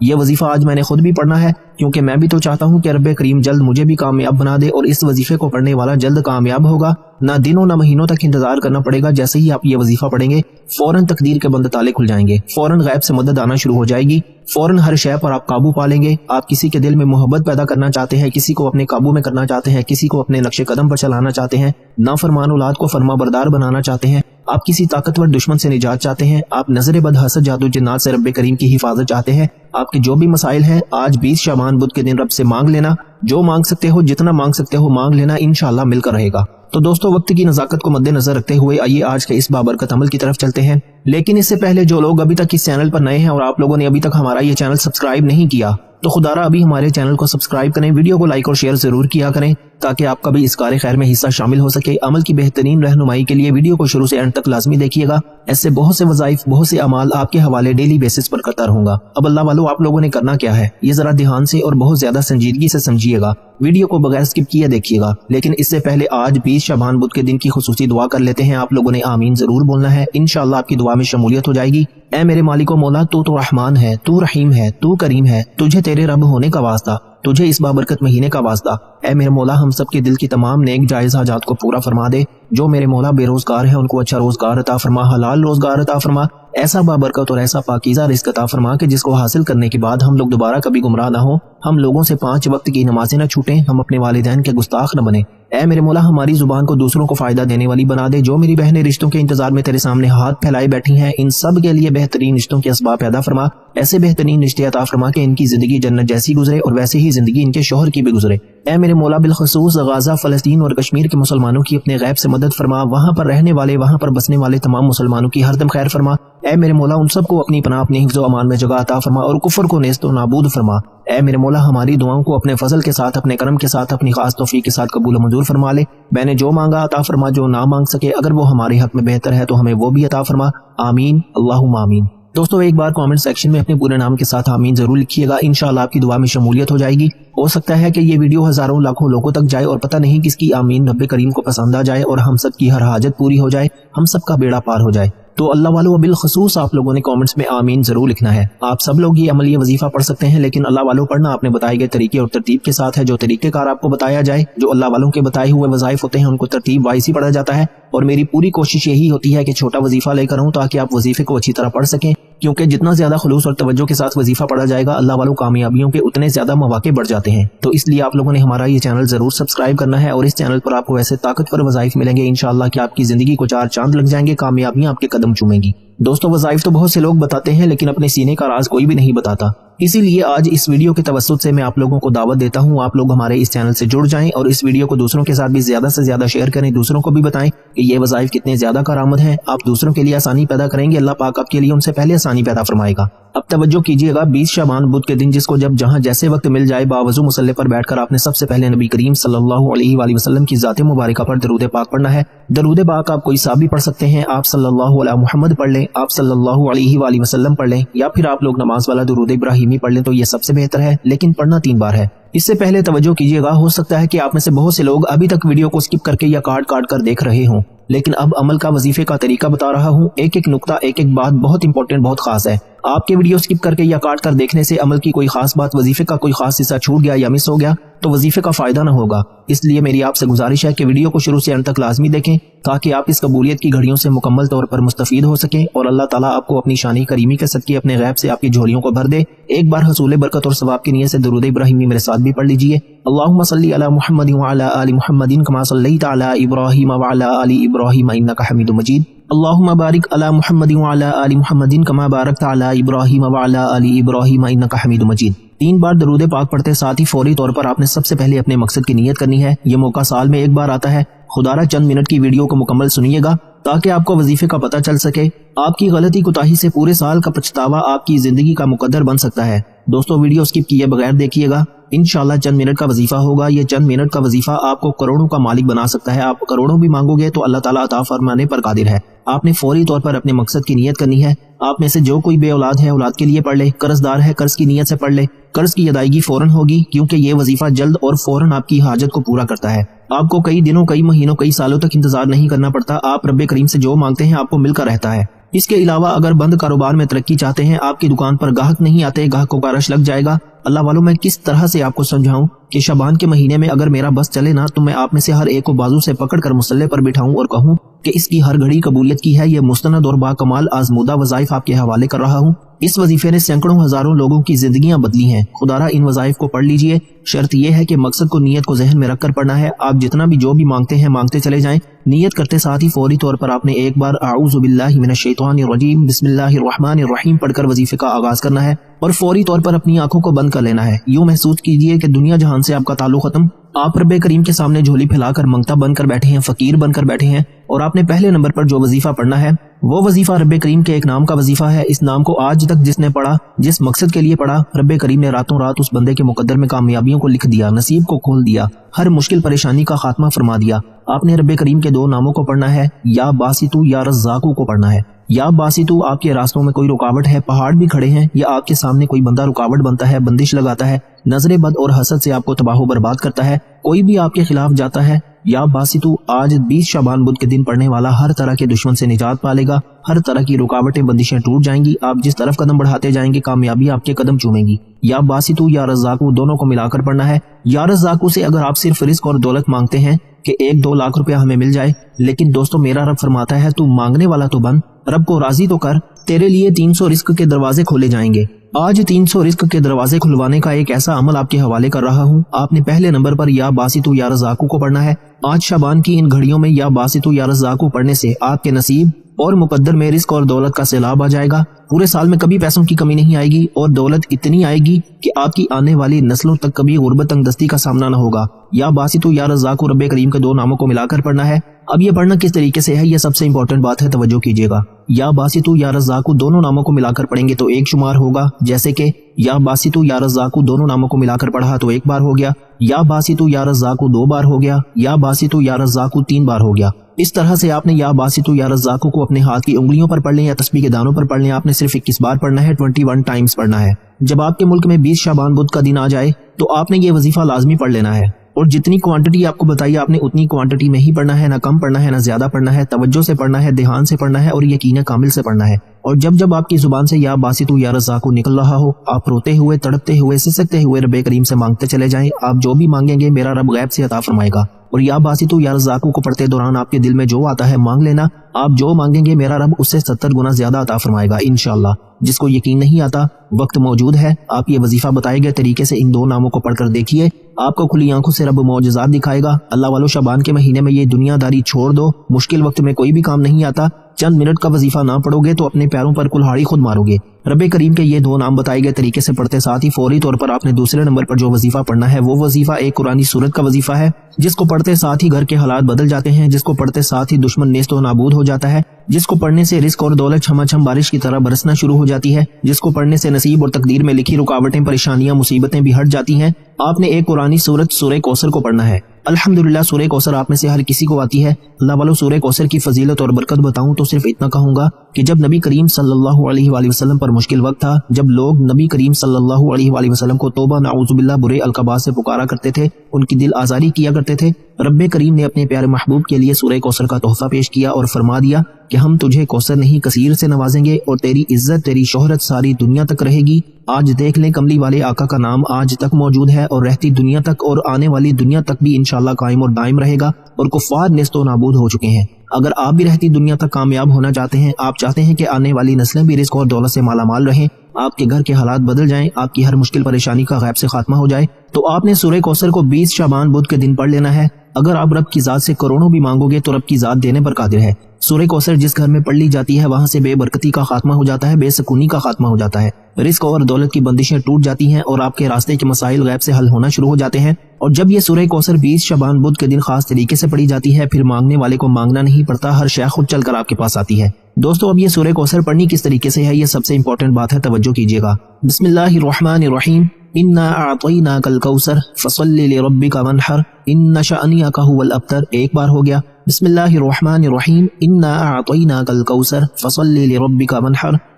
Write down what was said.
یہ وظیفہ آج میں نے خود بھی پڑھنا ہے کیونکہ میں بھی تو چاہتا ہوں کہ رب کریم جلد مجھے بھی کامیاب بنا دے، اور اس وظیفے کو پڑھنے والا جلد کامیاب ہوگا۔ نہ دنوں نہ مہینوں تک انتظار کرنا پڑے گا، جیسے ہی آپ یہ وظیفہ پڑھیں گے فوراً تقدیر کے بند تالے کھل جائیں گے، فوراً غیب سے مدد آنا شروع ہو جائے گی، فوراً ہر شے پر آپ قابو پا لیں گے۔ آپ کسی کے دل میں محبت پیدا کرنا چاہتے ہیں، کسی کو اپنے قابو میں کرنا چاہتے ہیں، کسی کو اپنے نقش قدم پر چلانا چاہتے ہیں، نافرمان اولاد کو فرما بردار بنانا چاہتے ہیں، آپ کسی طاقتور دشمن سے نجات چاہتے ہیں، آپ نظر بد حسد جادو جنات سے رب کریم کی حفاظت چاہتے ہیں، آپ کے جو بھی مسائل ہیں آج 20 شعبان بدھ کے دن رب سے مانگ لینا، جو مانگ سکتے ہو جتنا مانگ سکتے ہو مانگ لینا، انشاءاللہ مل کر رہے گا۔ تو دوستو وقت کی نزاکت کو مد نظر رکھتے ہوئے آئیے آج کے اس بابرکت عمل کی طرف چلتے ہیں، لیکن اس سے پہلے جو لوگ ابھی تک اس چینل پر نئے ہیں اور آپ لوگوں نے ابھی تک ہمارا یہ چینل سبسکرائب نہیں کیا تو خدا را ابھی ہمارے چینل کو سبسکرائب کریں، ویڈیو کو لائک اور شیئر ضرور کیا کریں تاکہ آپ کا بھی اس کار خیر میں حصہ شامل ہو سکے۔ عمل کی بہترین رہنمائی کے لیے ویڈیو کو شروع سے اینڈ تک لازمی دیکھیے گا، ایسے بہت سے وظائف بہت سے اعمال آپ کے حوالے ڈیلی بیسس پر کرتا رہوں گا۔ اب اللہ والو آپ لوگوں نے کرنا کیا ہے یہ ذرا دھیان سے اور بہت زیادہ سنجیدگی سے سمجھیے گا، ویڈیو کو بغیر اسکپ کیے دیکھیے گا، لیکن اس سے پہلے آج 20 شعبان بدھ کے دن کی خصوصی دعا کر لیتے ہیں۔ آپ لوگوں نے آمین ضرور بولنا ہے، انشاءاللہ آپ کی دعا میں شمولیت ہو جائے گی۔ اے میرے مالک و مولا، تو رحمان ہے، تو رحیم ہے، تو کریم ہے، تجھے تیرے رب ہونے کا واسطہ، تجھے اس بابرکت مہینے کا واسطہ۔ اے میرے مولا ہم سب کے دل کی تمام نیک جائز حاجات کو پورا فرما دے، جو میرے مولا بے روزگار ہیں ان کو اچھا روزگار عطا فرما، حلال روزگار عطا فرما، ایسا بابرکت اور ایسا پاکیزہ رزق عطا فرما کہ جس کو حاصل کرنے کے بعد ہم لوگ دوبارہ کبھی گمراہ نہ ہوں، ہم لوگوں سے 5 وقت کی نمازیں نہ چھوٹیں، ہم اپنے والدین کے گستاخ نہ بنیں۔ اے میرے مولا ہماری زبان کو دوسروں کو فائدہ دینے والی بنا دے، جو میری بہنیں رشتوں کے انتظار میں تیرے سامنے ہاتھ پھیلائے بیٹھی ہیں ان سب کے لیے بہترین رشتوں کے اسباب پیدا فرما، ایسے بہترین رشتے عطا فرما کہ ان کی زندگی جنت جیسی گزرے اور ویسے ہی زندگی ان کے شوہر کی بھی گزرے۔ اے میرے مولا بالخصوص غزہ، فلسطین اور کشمیر کے مسلمانوں کی اپنے غیب سے مدد فرما، وہاں پر رہنے والے وہاں پر بسنے والے تمام مسلمانوں کی ہر دم خیر فرما۔ اے میرے مولا ان سب کو اپنی پناہ اپنے حفظ و امان میں جگہ عطا فرما اور کفر کو نیست و نابود فرما۔ اے میرے مولا ہماری دعاؤں کو اپنے فضل کے ساتھ، اپنے کرم کے ساتھ، اپنی خاص توفیق کے ساتھ قبول و منظور فرما لے۔ میں نے جو مانگا عطا فرما، جو نہ مانگ سکے اگر وہ ہمارے حق میں بہتر ہے تو ہمیں وہ بھی عطا فرما، آمین اللہم آمین۔ دوستو ایک بار کامنٹ سیکشن میں اپنے پورے نام کے ساتھ آمین ضرور لکھیے گا، انشاءاللہ آپ کی دعا میں شمولیت ہو جائے گی۔ ہو سکتا ہے کہ یہ ویڈیو ہزاروں لاکھوں لوگوں تک جائے اور پتہ نہیں کس کی آمین رب کریم کو پسند آ جائے اور ہم سب کی ہر حاجت پوری ہو جائے، ہم سب کا بیڑا پار ہو جائے۔ تو اللہ والو بالخصوص آپ لوگوں نے کامنٹس میں آمین ضرور لکھنا ہے۔ آپ سب لوگ یہ عملی وظیفہ پڑھ سکتے ہیں، لیکن اللہ والو پڑھنا آپ نے بتائے گئے طریقے اور ترتیب کے ساتھ ہے، جو طریقہ کار آپ کو بتایا جائے، جو اللہ والوں کے بتائے ہوئے وظائف ہوتے ہیں ان کو ترتیب وائز ہی پڑھا جاتا ہے، اور میری پوری کوشش یہی ہوتی ہے کہ چھوٹا وظیفہ لے کر ہوں تاکہ آپ وظیفے کو اچھی طرح پڑھ سکیں، کیونکہ جتنا زیادہ خلوص اور توجہ کے ساتھ وظیفہ پڑھا جائے گا اللہ والوں کامیابیوں کے اتنے زیادہ مواقع بڑھ جاتے ہیں۔ تو اس لیے آپ لوگوں نے ہمارا یہ چینل ضرور سبسکرائب کرنا ہے، اور اس چینل پر آپ کو ایسے طاقتور وظائف ملیں گے انشاءاللہ کہ آپ کی زندگی کو 4 چاند لگ جائیں گے، کامیابیاں آپ کے قدم چومیں گی۔ دوستو وظائف تو بہت سے لوگ بتاتے ہیں لیکن اپنے سینے کا راز کوئی بھی نہیں بتاتا، اسی لیے آج اس ویڈیو کے توسط سے میں آپ لوگوں کو دعوت دیتا ہوں آپ لوگ ہمارے اس چینل سے جڑ جائیں اور اس ویڈیو کو دوسروں کے ساتھ بھی زیادہ سے زیادہ شیئر کریں، دوسروں کو بھی بتائیں کہ یہ وظائف کتنے زیادہ کارآمد ہیں۔ آپ دوسروں کے لیے آسانی پیدا کریں گے، اللہ پاک آپ کے لیے ان سے پہلے آسانی پیدا فرمائے گا۔ اب توجہ کیجیے گا، 20 شعبان بدھ کے دن جس کو جب جہاں جیسے وقت مل جائے باوضو مصلی پر بیٹھ کر آپ نے سب سے پہلے نبی کریم صلی اللہ علیہ وآلہ وسلم کی ذات مبارکہ پر درود پاک پڑھنا ہے۔ درود پاک آپ کوئی سا بھی پڑھ سکتے ہیں، آپ صلی اللہ علیہ محمد پڑھ لیں، آپ صلی اللہ علیہ وآلہ وسلم پڑھ لیں، یا پھر آپ لوگ نماز والا درود ابراہیمی پڑھ لیں تو یہ سب سے بہتر ہے، لیکن پڑھنا 3 بار ہے۔ اس سے پہلے توجہ کیجیے گا، ہو سکتا ہے کہ آپ میں سے بہت سے لوگ ابھی تک ویڈیو کو اسکپ کر کے یا کاٹ کر دیکھ رہے ہوں، لیکن اب عمل کا وظیفے کا طریقہ بتا رہا ہوں، ایک ایک نقطہ ایک ایک بات بہت امپورٹنٹ بہت خاص ہے۔ آپ کے ویڈیو اسکپ کر کے یا کاٹ کر دیکھنے سے عمل کی کوئی خاص بات، وظیفے کا کوئی خاص حصہ چھوٹ گیا یا مس ہو گیا تو وظیفے کا فائدہ نہ ہوگا۔ اس لیے میری آپ سے گزارش ہے کہ ویڈیو کو شروع سے انت تک لازمی دیکھیں تاکہ آپ اس قبولیت کی گھڑیوں سے مکمل طور پر مستفید ہو سکیں اور اللہ تعالیٰ آپ کو اپنی شانی کریمی کے صدقے اپنے غیب سے آپ کی جھولیوں کو بھر دے۔ ایک بار حصول برکت اور ثواب کی نیت سے درود ابراہیمی میرے ساتھ بھی پڑھ لیجئے۔ اللہم صلی علی محمد وعلی آل محمد کما صلیت علی ابراہیم وعلی آل ابراہیم انک حمید مجید۔ اللہم بارک علی محمد وعلی آل محمد کما بارکت علی ابراہیم وعلی آل ابراہیم انک حمید مجید۔ 3 بار درود پاک پڑھتے ساتھ ہی فوری طور پر آپ نے سب سے پہلے اپنے مقصد کی نیت کرنی ہے۔ یہ موقع سال میں 1 بار آتا ہے، خدا را چند منٹ کی ویڈیو کو مکمل سنیے گا تاکہ آپ کو وظیفے کا پتہ چل سکے۔ آپ کی غلطی کوتاہی سے پورے سال کا پچھتاوا آپ کی زندگی کا مقدر بن سکتا ہے۔ دوستو ویڈیو اسکپ کیے بغیر دیکھیے گا، انشاءاللہ چند منٹ کا وظیفہ ہوگا۔ یہ چند منٹ کا وظیفہ آپ کو کروڑوں کا مالک بنا سکتا ہے۔ آپ کروڑوں بھی مانگو گے تو اللہ تعالیٰ عطا فرمانے پر قادر ہے۔ آپ نے فوری طور پر اپنے مقصد کی نیت کرنی ہے۔ آپ میں سے جو کوئی بے اولاد ہے اولاد کے لیے پڑھ لے، قرض دار ہے قرض کی نیت سے پڑھ لے، قرض کی ادائیگی فوراً ہوگی کیونکہ یہ وظیفہ جلد اور فوراً آپ کی حاجت کو پورا کرتا ہے۔ آپ کو کئی دنوں کئی مہینوں کئی سالوں تک انتظار نہیں کرنا پڑتا، آپ رب کریم سے جو مانگتے ہیں آپ کو مل کر رہتا ہے۔ اس کے علاوہ اگر بند کاروبار میں ترقی چاہتے ہیں، آپ کی دکان پر گاہک نہیں آتے، گاہکوں کا رش لگ جائے گا۔ اللہ والوں، میں کس طرح سے آپ کو سمجھاؤں کہ شعبان کے مہینے میں اگر میرا بس چلے نا تو میں آپ میں سے ہر ایک کو بازو سے پکڑ کر مصلے پر بٹھاؤں اور کہوں کہ اس کی ہر گھڑی قبولیت کی ہے۔ یہ مستند اور با کمال آزمودہ وظائف آپ کے حوالے کر رہا ہوں۔ اس وظیفے نے سینکڑوں ہزاروں لوگوں کی زندگیاں بدلی ہیں۔ خدا را ان وظائف کو پڑھ لیجئے۔ شرط یہ ہے کہ مقصد کو، نیت کو ذہن میں رکھ کر پڑھنا ہے۔ آپ جتنا بھی جو بھی مانگتے ہیں مانگتے چلے جائیں، نیت کرتے ساتھ ہی فوری طور پر آپ نے ایک بار اعوذ باللہ من الشیطان الرجیم بسم اللہ الرحمن الرحیم پڑھ کر وظیفے کا آغاز کرنا ہے اور فوری طور پر اپنی آنکھوں کو بند کر لینا ہے۔ یوں محسوس کیجئے کہ دنیا جہان سے آپ کا تعلق ختم، آپ رب کریم کے سامنے جھولی پھیلا کر منگتا بن کر بیٹھے ہیں، فقیر بن کر بیٹھے ہیں، اور آپ نے پہلے نمبر پر جو وظیفہ پڑھنا ہے وہ وظیفہ رب کریم کے ایک نام کا وظیفہ ہے۔ اس نام کو آج تک جس نے پڑھا، جس مقصد کے لیے پڑھا، رب کریم نے راتوں رات اس بندے کے مقدر میں کامیابیوں کو لکھ دیا، نصیب کو کھول دیا، ہر مشکل پریشانی کا خاتمہ فرما دیا۔ آپ نے رب کریم کے دو ناموں کو پڑھنا ہے، یا باسطو یا رزاقو کو پڑھنا ہے۔ یا باسطو، آپ کے راستوں میں کوئی رکاوٹ ہے، پہاڑ بھی کھڑے ہیں، یا آپ کے سامنے کوئی بندہ رکاوٹ بنتا ہے، بندش لگاتا ہے، نظر بد اور حسد سے آپ کو تباہ و برباد کرتا ہے، کوئی بھی آپ کے خلاف جاتا ہے، یا باسطو، آج 20 شعبان بدھ کے دن پڑھنے والا ہر طرح کے دشمن سے نجات پالے گا، ہر طرح کی رکاوٹیں بندشیں ٹوٹ جائیں گی، آپ جس طرف قدم بڑھاتے جائیں گے کامیابی آپ کے قدم چومے گی۔ یا باسطو یا رزاقو دونوں کو ملا کر پڑھنا ہے۔ یا رزاقو سے اگر آپ صرف رزق اور دولت مانگتے ہیں کہ 1-2 لاکھ روپیہ ہمیں مل جائے، لیکن دوستو میرا رب فرماتا ہے تو مانگنے والا تو بن، رب کو راضی تو کر، تیرے لیے 300 رزق کے دروازے کھولے جائیں گے۔ آج 300 رزق کے دروازے کھلوانے کا ایک ایسا عمل آپ کے حوالے کر رہا ہوں۔ آپ نے پہلے نمبر پر یا باسطو یا رزاقو کو پڑھنا ہے۔ آج شعبان کی ان گھڑیوں میں یا باسطو یا رزاقو پڑھنے سے آپ کے نصیب اور مقدر میں رزق اور دولت کا سیلاب آ جائے گا۔ پورے سال میں کبھی پیسوں کی کمی نہیں آئے گی اور دولت اتنی آئے گی کہ آپ کی آنے والی نسلوں تک کبھی غربت تنگ دستی کا سامنا نہ ہوگا۔ یا باسطو یا رزاقو رب کریم کے دو ناموں کو ملا کر پڑھنا ہے۔ اب یہ پڑھنا کس طریقے سے ہے، یہ سب سے امپورٹنٹ بات ہے، توجہ کیجیے گا۔ یا باسطو یا رزاقو دونوں ناموں کو ملا کر پڑھیں گے تو ایک شمار ہوگا، جیسے کہ یا باسطو یا رزاقو دونوں ناموں کو ملا کر پڑھا تو ایک بار ہو گیا، یا باسطو یا رزاقو 2 بار ہو گیا، یا باسطو یا رزاقو 3 بار ہو گیا۔ اس طرح سے آپ نے یا باسطو یا رزاقو کو اپنے ہاتھ کی انگلیوں پر پڑھ لیں یا تسبیح کے دانوں پر پڑھ لیں، آپ نے صرف 21 بار پڑھنا ہے، 21 ٹائمز پڑھنا ہے۔ جب آپ کے ملک میں 20 شعبان بدھ کا دن آ جائے تو آپ نے یہ وظیفہ لازمی پڑھ لینا ہے، اور جتنی کوانٹٹی آپ کو بتائی آپ نے اتنی کوانٹٹی میں ہی پڑھنا ہے، نہ کم پڑھنا ہے نہ زیادہ پڑھنا ہے، توجہ سے پڑھنا ہے، دھیان سے پڑھنا ہے اور یقین کامل سے پڑھنا ہے۔ اور جب جب آپ کی زبان سے یا باسطو یا رزاقو نکل رہا ہو، آپ روتے ہوئے، تڑپتے ہوئے، سسکتے ہوئے رب کریم سے مانگتے چلے جائیں، آپ جو بھی مانگیں گے میرا رب غیب سے عطا فرمائے گا۔ اور یا باسطو یا رزاقو کو پڑھتے دوران آپ کے دل میں جو آتا ہے مانگ لینا، آپ جو مانگیں گے میرا رب اس سے 70 گنا زیادہ عطا فرمائے گا انشاءاللہ۔ جس کو یقین نہیں آتا، وقت موجود ہے، آپ یہ وظیفہ بتائے گئے طریقے سے ان 2 ناموں کو پڑھ کر دیکھیے، آپ کو کھلی آنکھوں سے رب معجزات دکھائے گا۔ اللہ والو، شعبان کے مہینے میں یہ دنیا داری چھوڑ دو، مشکل وقت میں کوئی بھی کام نہیں آتا، چند منٹ کا وظیفہ نہ پڑھو گے تو اپنے پیروں پر کلہاڑی خود مارو گے۔ رب کریم کے یہ 2 نام بتائے گئے طریقے سے پڑھتے ساتھ ہی فوری طور پر آپ نے دوسرے نمبر پر جو وظیفہ پڑھنا ہے وہ وظیفہ ایک قرآنی سورت کا وظیفہ ہے، جس کو پڑھتے ساتھ ہی گھر کے حالات بدل جاتے ہیں، جس کو پڑھتے ساتھ ہی دشمن نیست و نابود ہو جاتا ہے، جس کو پڑھنے سے رزق اور دولت چھما چھم بارش کی طرح برسنا شروع ہو جاتی ہے، جس کو پڑھنے سے نصیب اور تقدیر میں لکھی رکاوٹیں، پریشانیاں، مصیبتیں بھی ہٹ جاتی ہیں۔ آپ نے ایک قرآنی سورت سورہ کوثر کو پڑھنا ہے۔ الحمدللہ سورہ کوثر آپ میں سے ہر کسی کو آتی ہے۔ اللہ والو، سورہ کوثر کی فضیلت اور برکت بتاؤں تو صرف اتنا کہوں گا کہ جب نبی کریم صلی اللہ علیہ وآلہ وسلم پر مشکل وقت تھا، جب لوگ نبی کریم صلی اللہ علیہ وآلہ وسلم کو توبہ نعوذ باللہ برے القابات سے پکارا کرتے تھے، ان کی دل آزاری کیا کرتے تھے، رب کریم نے اپنے پیارے محبوب کے لیے سورہ کوثر کا تحفہ پیش کیا اور فرما دیا کہ ہم تجھے کوثر نہیں کثیر سے نوازیں گے اور تیری عزت، تیری شہرت ساری دنیا تک رہے گی۔ آج دیکھ لیں، کملی والے آقا کا نام آج تک موجود ہے اور رہتی دنیا تک اور آنے والی دنیا تک بھی انشاءاللہ قائم اور دائم رہے گا، اور کفار نیست و نابود ہو چکے ہیں۔ اگر آپ بھی رہتی دنیا تک کامیاب ہونا چاہتے ہیں، آپ چاہتے ہیں کہ آنے والی نسلیں بھی رزق اور دولت سے مالا مال رہیں، آپ کے گھر کے حالات بدل جائیں، آپ کی ہر مشکل پریشانی کا غیب سے خاتمہ ہو جائے، تو آپ نے سورہ کوثر کو 20 شعبان بدھ کے دن پڑھ لینا ہے۔ اگر آپ رب کی ذات سے کروڑوں بھی مانگو گے تو رب کی ذات دینے پر قادر ہے۔ سورہ کوثر جس گھر میں پڑھ لی جاتی ہے وہاں سے بے برکتی کا خاتمہ ہو جاتا ہے، بے سکونی کا خاتمہ ہو جاتا ہے، رزق اور دولت کی بندشیں ٹوٹ جاتی ہیں اور آپ کے راستے کے مسائل غیب سے حل ہونا شروع ہو جاتے ہیں۔ اور جب یہ سورہ کوثر 20 شعبان بدھ کے دن خاص طریقے سے پڑھی جاتی ہے، پھر مانگنے والے کو مانگنا نہیں پڑتا، ہر شے خود چل کر آپ کے پاس آتی ہے۔ دوستو، اب یہ سورہ کوثر پڑھنی کس طریقے سے ہے، یہ سب سے امپورٹنٹ بات ہے، توجہ کیجیے گا۔ بسم اللہ الرحمن الرحیم، انا اعطیناک الکوثر فصل لربک وانحر ان شأنک هو الابتر، ایک بار ہو گیا۔ بسم اللہ الرحمن الرحیم، انا اعطیناک الکوثر فصل لربک وانحر